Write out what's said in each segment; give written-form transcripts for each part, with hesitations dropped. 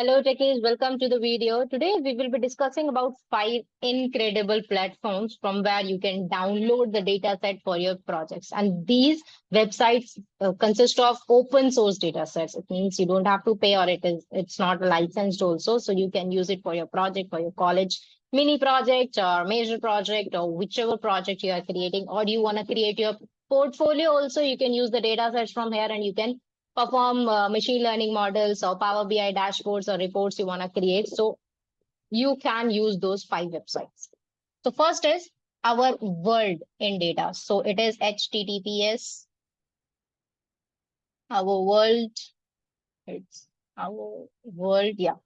Hello techies, welcome to the video. Today we will be discussing about 5 incredible platforms from where you can download the data set for your projects. And these websites consist of open source data sets. It means you don't have to pay, or it's not licensed also. So you can use it for your project, for your college mini project or major project, or whichever project you are creating, or you want to create your portfolio also. You can use the data sets from here, and you can perform machine learning models or Power BI dashboards or reports you want to create. So you can use those 5 websites. So first is our world in data. So it is HTTPS, our world, it's our world, yeah.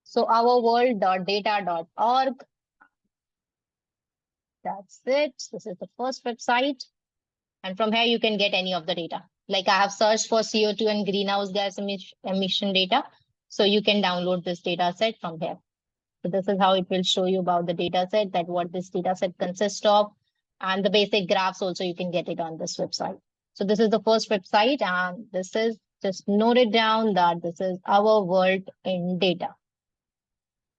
So our world.data.org. That's it. This is the first website. And from here, you can get any of the data. Like I have searched for CO2 and greenhouse gas emission data. So you can download this data set from here. So this is how it will show you about the data set, that what this data set consists of, and the basic graphs also you can get it on this website. So this is the first website, and this is, just note it down that this is our world in data.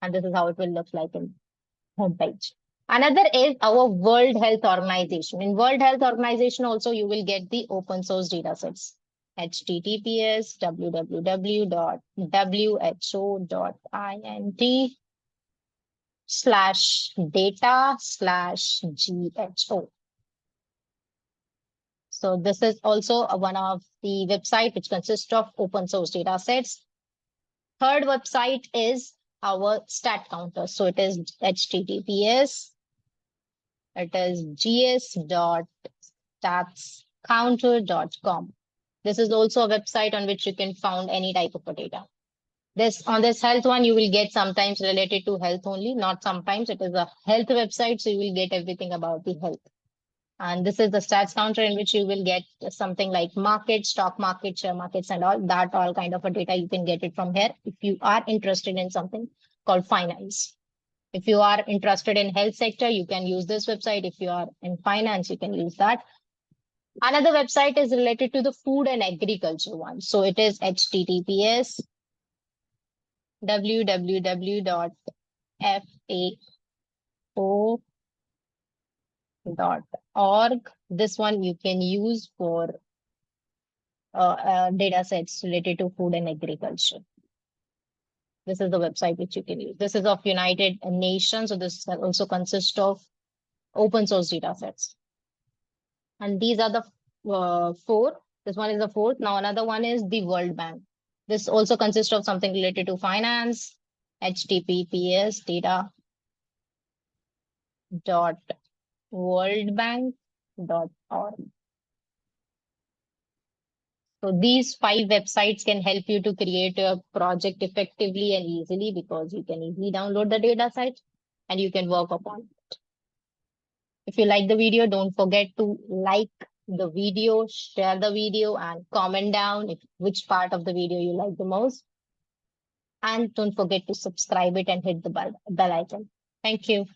And this is how it will look like in homepage. Another is our World Health Organization. In World Health Organization also you will get the open source data sets. HTTPS www.who.int/data/GHO. So this is also one of the website which consists of open source data sets. Third website is our stat counter. So it is HTTPS. It is gs.statscounter.com. This is also a website on which you can find any type of data. On this health one, you will get sometimes related to health only, not sometimes. It is a health website, so you will get everything about the health. And this is the stats counter in which you will get something like market, stock market, share markets, and all kind of a data. You can get it from here if you are interested in something called finance. If you are interested in health sector, you can use this website. If you are in finance, you can use that. Another website is related to the food and agriculture one. So it is HTTPS www.fao.org. This one you can use for data sets related to food and agriculture. This is the website which you can use. This is of United Nations. So this also consists of open source data sets. And these are the 4. This one is the 4th. Now another one is the World Bank. This also consists of something related to finance. HTTPS data.worldbank.org. So these 5 websites can help you to create a project effectively and easily, because you can easily download the data set and you can work upon it. If you like the video, don't forget to like the video, share the video, and comment down which part of the video you like the most. And don't forget to subscribe it and hit the bell icon. Thank you.